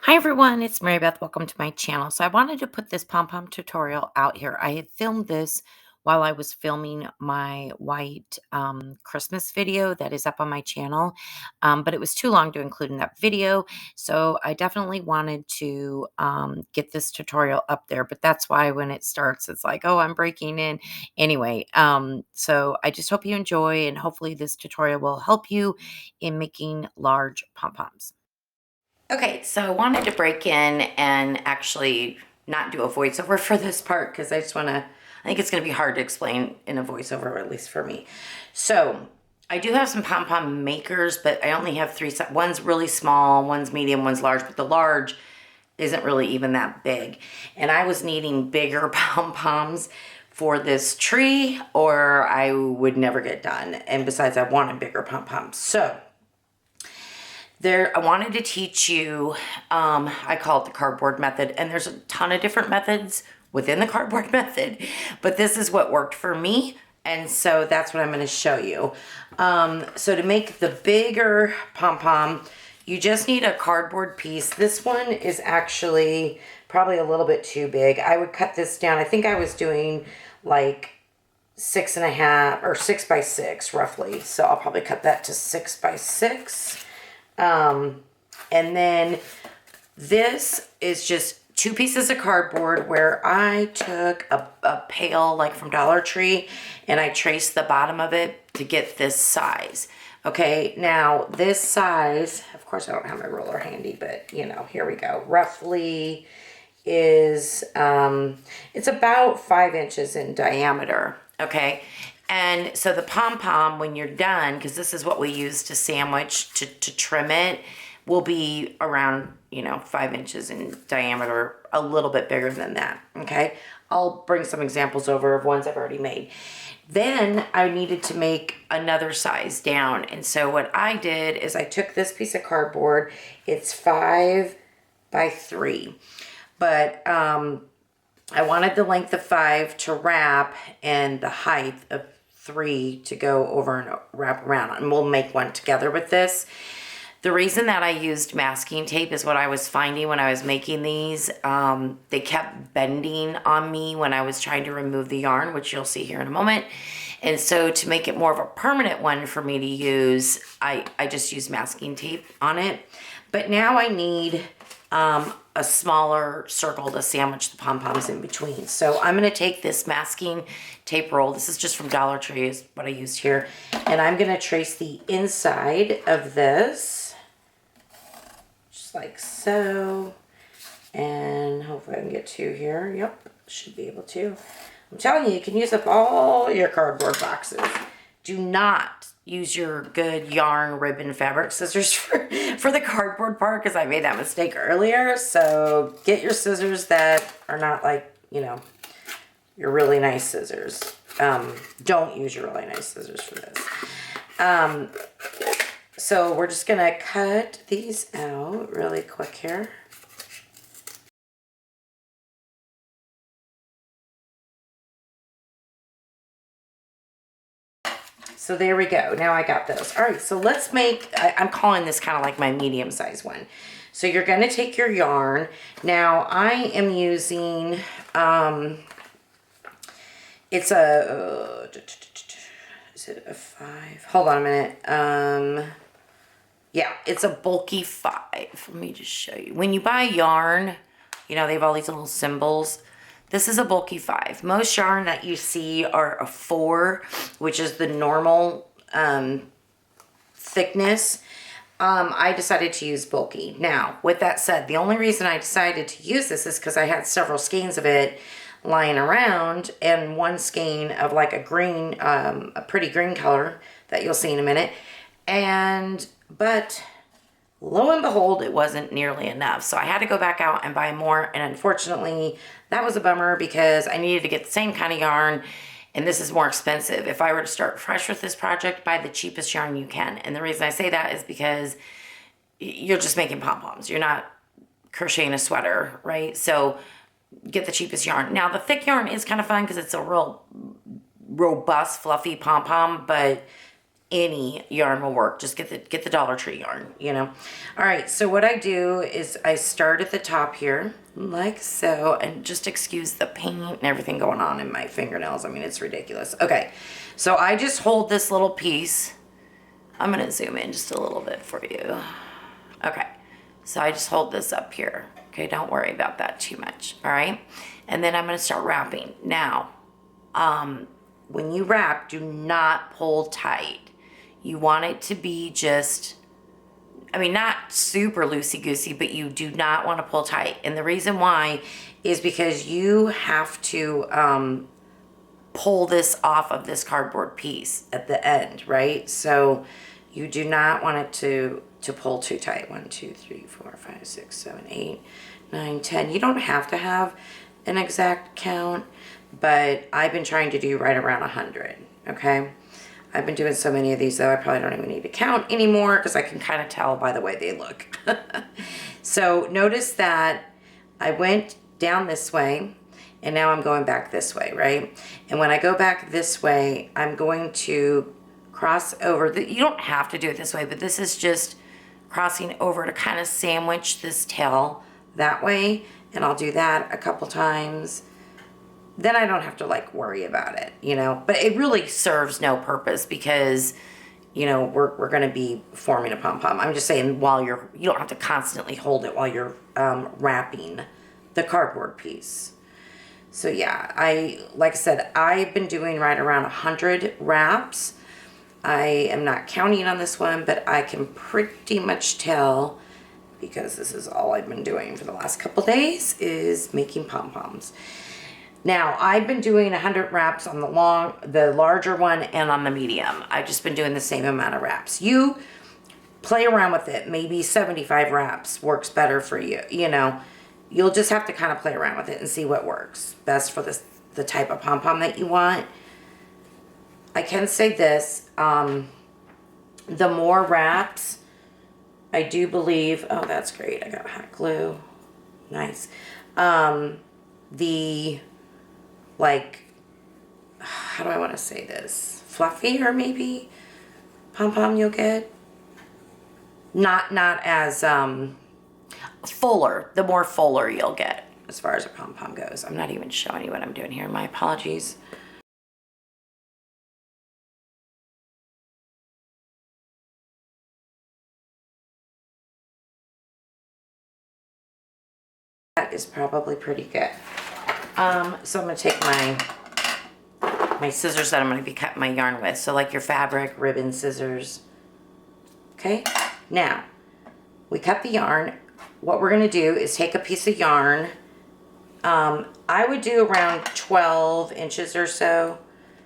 Hi everyone, it's Mary Beth. Welcome to my channel. So I wanted to put this pom pom tutorial out here. I had filmed this while I was filming my white Christmas video that is up on my channel, but it was too long to include in that video. So I definitely wanted to get this tutorial up there, but that's why when it starts, it's like, oh, I'm breaking in. Anyway, so I just hope you enjoy, and hopefully this tutorial will help you in making large pom poms. Okay, so I wanted to break in and actually not do a voiceover for this part because I think it's going to be hard to explain in a voiceover, at least for me. So I do have some pom-pom makers, but I only have three. One's really small, one's medium, one's large, but the large isn't really even that big. And I was needing bigger pom-poms for this tree or I would never get done. And besides, I wanted bigger pom-poms. So I wanted to teach you, I call it the cardboard method, and there's a ton of different methods within the cardboard method, but this is what worked for me, and so that's what I'm going to show you. So to make the bigger pom-pom, you just need a cardboard piece. This one is actually probably a little bit too big. I would cut this down. I think I was doing like 6.5 or 6 by 6 roughly, so I'll probably cut that to 6 by 6. And then this is just 2 pieces of cardboard where I took a pail like from Dollar Tree and I traced the bottom of it to get this size. Okay, now this size, of course I don't have my ruler handy, but you know, here we go. Roughly is, it's about 5 inches in diameter. Okay. And so the pom-pom, when you're done, because this is what we use to sandwich, to trim it, will be around, 5 inches in diameter, a little bit bigger than that, okay? I'll bring some examples over of ones I've already made. Then I needed to make another size down. And so what I did is I took this piece of cardboard. It's 5 by 3. But I wanted the length of 5 to wrap and the height of 3 to go over and wrap around, and we'll make one together with this. The reason that I used masking tape is what I was finding when I was making these. They kept bending on me when I was trying to remove the yarn, which you'll see here in a moment. And so to make it more of a permanent one for me to use, I just used masking tape on it. But now I need a smaller circle to sandwich the pom-poms in between. So I'm going to take this masking tape roll. This is just from Dollar Tree is what I used here. And I'm going to trace the inside of this, just like so. And hopefully I can get 2 here. Yep, should be able to. I'm telling you, you can use up all your cardboard boxes. Do not use your good yarn ribbon fabric scissors for the cardboard part, because I made that mistake earlier. So get your scissors that are not like, your really nice scissors. Don't use your really nice scissors for this. So we're just going to cut these out really quick here. So there we go. Now I got those. All right, so let's make, I'm calling this kind of like my medium size one. So you're going to take your yarn. Now I am using, it's a, is it a 5? Hold on a minute. Yeah, it's a bulky 5. Let me just show you. When you buy yarn, they have all these little symbols. This is a bulky 5. Most yarn that you see are a 4, which is the normal thickness. I decided to use bulky. Now, with that said, the only reason I decided to use this is because I had several skeins of it lying around, and one skein of like a green, a pretty green color that you'll see in a minute. But lo and behold, it wasn't nearly enough. So I had to go back out and buy more. And unfortunately, that was a bummer because I needed to get the same kind of yarn. And this is more expensive. If I were to start fresh with this project, buy the cheapest yarn you can. And the reason I say that is because you're just making pom-poms. You're not crocheting a sweater, right? So get the cheapest yarn. Now, the thick yarn is kind of fun because it's a real robust, fluffy pom-pom, but any yarn will work. Just get the Dollar Tree yarn, you know. All right, so what I do is I start at the top here, like so, and just excuse the paint and everything going on in my fingernails. I mean, it's ridiculous. Okay, so I just hold this little piece. I'm gonna zoom in just a little bit for you. Okay, so I just hold this up here. Okay, don't worry about that too much, all right? And then I'm gonna start wrapping. Now, when you wrap, do not pull tight. You want it to be just, I mean, not super loosey-goosey, but you do not want to pull tight. And the reason why is because you have to pull this off of this cardboard piece at the end, right? So you do not want it to pull too tight. 1, 2, 3, 4, 5, 6, 7, 8, 9, 10. You don't have to have an exact count, but I've been trying to do right around 100, okay? I've been doing so many of these though, I probably don't even need to count anymore because I can kind of tell by the way they look. So notice that I went down this way and now I'm going back this way, right? And when I go back this way, I'm going to cross over. You don't have to do it this way, but this is just crossing over to kind of sandwich this tail that way. And I'll do that a couple times. Then I don't have to like worry about it, you know, but it really serves no purpose because, you know, we're going to be forming a pom-pom. I'm just saying while you don't have to constantly hold it while you're wrapping the cardboard piece. So yeah, like I said, I've been doing right around 100 wraps. I am not counting on this one, but I can pretty much tell because this is all I've been doing for the last couple days is making pom-poms. Now, I've been doing 100 wraps on the larger one and on the medium. I've just been doing the same amount of wraps. You play around with it. Maybe 75 wraps works better for you. You know, you'll just have to kind of play around with it and see what works best for the type of pom-pom that you want. I can say this, the more wraps, I do believe, oh, that's great. I got hot glue. Nice. Like, how do I want to say this? Fluffier, maybe? Pom-pom you'll get? Not as, fuller. The more fuller you'll get as far as a pom-pom goes. I'm not even showing you what I'm doing here. My apologies. That is probably pretty good. So I'm going to take my scissors that I'm going to be cutting my yarn with. So like your fabric, ribbon scissors. Okay. Now, we cut the yarn. What we're going to do is take a piece of yarn. I would do around 12 inches or so.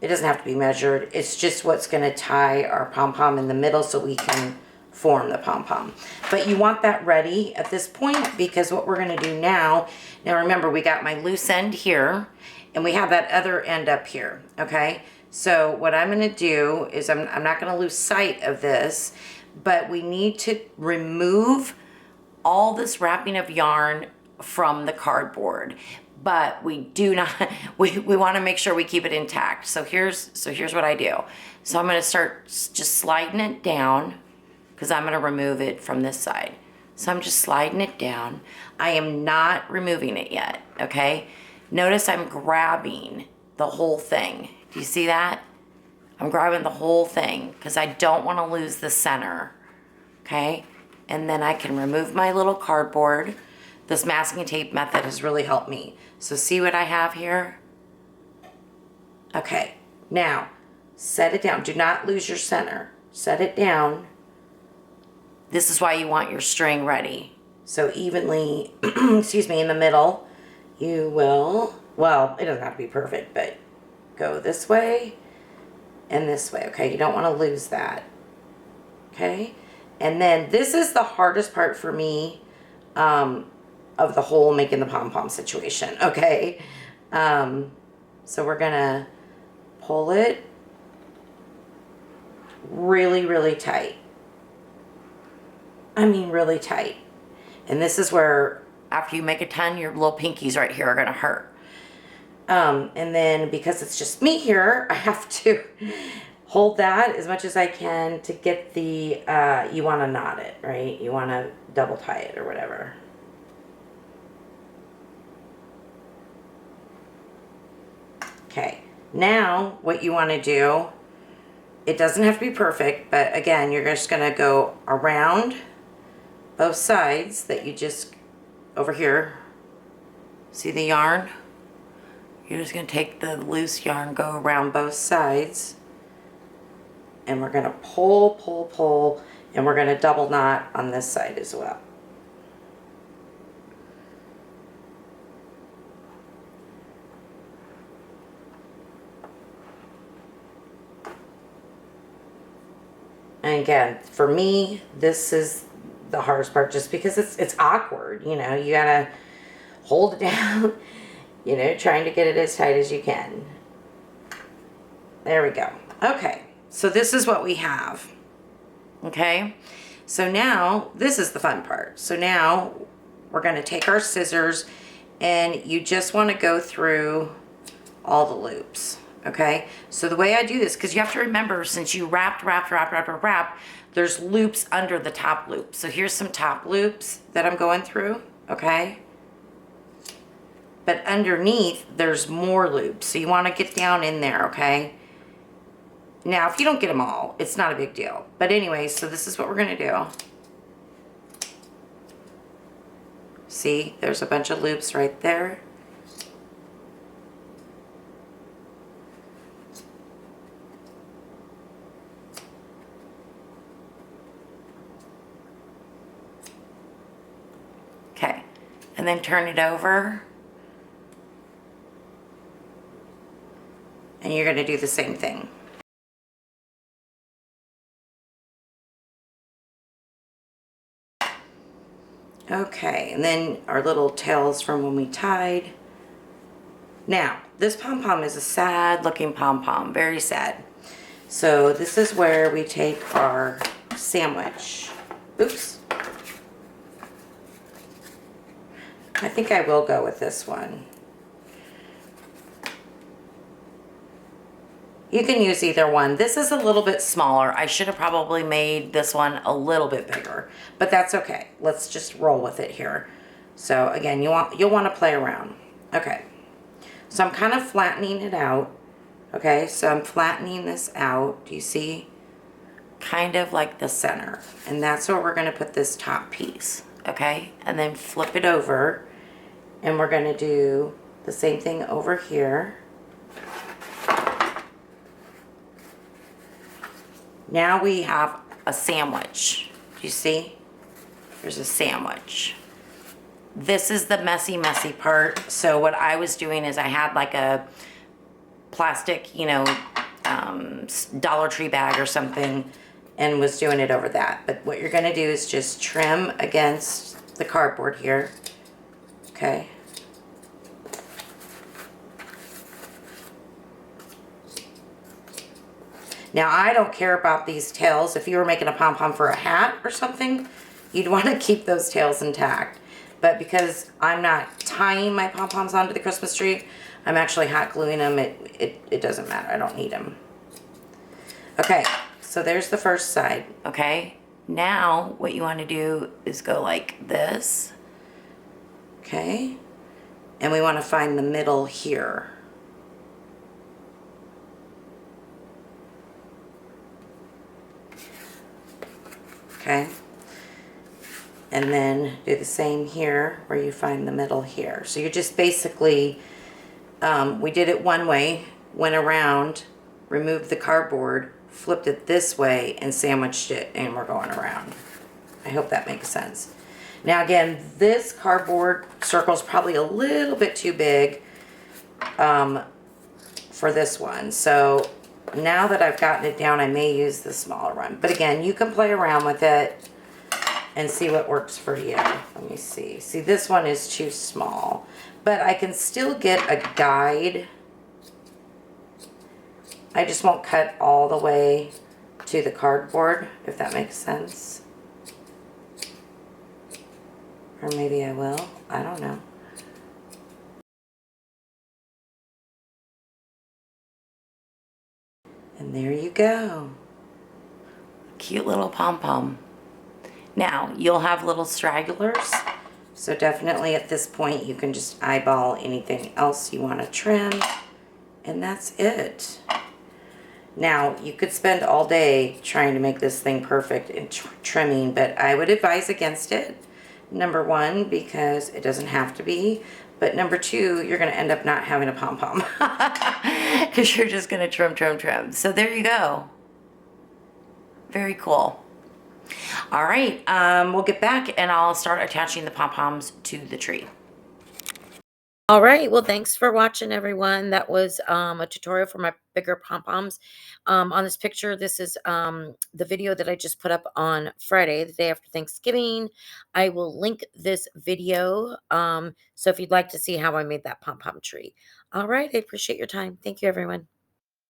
It doesn't have to be measured. It's just what's going to tie our pom-pom in the middle so we can form the pom-pom. But you want that ready at this point because what we're going to do now remember we got my loose end here and we have that other end up here, okay? So what I'm going to do is I'm not going to lose sight of this, but we need to remove all this wrapping of yarn from the cardboard. But we do not, we want to make sure we keep it intact. So here's what I do. So I'm going to start just sliding it down because I'm going to remove it from this side. So I'm just sliding it down. I am not removing it yet, okay? Notice I'm grabbing the whole thing. Do you see that? I'm grabbing the whole thing because I don't want to lose the center, okay? And then I can remove my little cardboard. This masking tape method has really helped me. So see what I have here? Okay, now set it down. Do not lose your center. Set it down. This is why you want your string ready. So evenly, excuse me, in the middle, you will, well, it doesn't have to be perfect, but go this way and this way, okay? You don't want to lose that, okay? And then this is the hardest part for me of the whole making the pom-pom situation, okay? So we're gonna pull it really, really tight. I mean really tight. And this is where, after you make a ton, your little pinkies right here are gonna hurt. And then because it's just me here, I have to hold that as much as I can to get the, you want to knot it, right? You want to double tie it or whatever. Okay, now what you want to do, it doesn't have to be perfect, but again, you're just going to go around both sides that you just, over here, see the yarn? You're just going to take the loose yarn, go around both sides, and we're going to pull, pull, pull, and we're going to double knot on this side as well. And again, for me, this is the hardest part just because it's awkward, you know, you gotta hold it down, you know, trying to get it as tight as you can. There we go. Okay, so this is what we have. Okay, so now this is the fun part. So now we're gonna take our scissors and you just wanna go through all the loops. Okay, so the way I do this, because you have to remember, since you wrap, there's loops under the top loop. So here's some top loops that I'm going through, okay? But underneath, there's more loops. So you want to get down in there, okay? Now, if you don't get them all, it's not a big deal. But anyway, so this is what we're going to do. See, there's a bunch of loops right there. Okay, and then turn it over. And you're going to do the same thing. Okay, and then our little tails from when we tied. Now, this pom-pom is a sad looking pom-pom, very sad. So this is where we take our sandwich. Oops. I think I will go with this one. You can use either one. This is a little bit smaller. I should have probably made this one a little bit bigger, but that's okay. Let's just roll with it here. So again, you'll want to play around. Okay. So I'm kind of flattening it out. Okay, so I'm flattening this out. Do you see? Kind of like the center. And that's where we're going to put this top piece. Okay, and then flip it over. And we're going to do the same thing over here. Now we have a sandwich. Do you see? There's a sandwich. This is the messy part. So what I was doing is I had like a plastic, you know, Dollar Tree bag or something and was doing it over that. But what you're going to do is just trim against the cardboard here. Okay. Now, I don't care about these tails. If you were making a pom-pom for a hat or something, you'd want to keep those tails intact. But because I'm not tying my pom-poms onto the Christmas tree, I'm actually hot gluing them. It doesn't matter. I don't need them. Okay, so there's the first side. Okay, now what you want to do is go like this. Okay, and we want to find the middle here. Okay, and then do the same here where you find the middle here. So you're just basically, we did it one way, went around, removed the cardboard, flipped it this way, and sandwiched it, and we're going around. I hope that makes sense. Now again, this cardboard circle is probably a little bit too big for this one. So now that I've gotten it down, I may use the smaller one. But again, you can play around with it and see what works for you. Let me see. See, this one is too small. But I can still get a guide. I just won't cut all the way to the cardboard, if that makes sense. Or maybe I will. I don't know. And there you go. Cute little pom-pom. Now, you'll have little stragglers, so definitely at this point you can just eyeball anything else you want to trim, and that's it. Now, you could spend all day trying to make this thing perfect and trimming, but I would advise against it. Number one, because it doesn't have to be, but number two, you're going to end up not having a pom-pom because you're just going to trim. So there you go. Very cool. All right, we'll get back and I'll start attaching the pom-poms to the tree. All right, well, thanks for watching, everyone. That was a tutorial for my bigger pom-poms. On this picture, this is the video that I just put up on Friday, the day after Thanksgiving. I will link this video, so if you'd like to see how I made that pom-pom tree. All right, I appreciate your time. Thank you, everyone.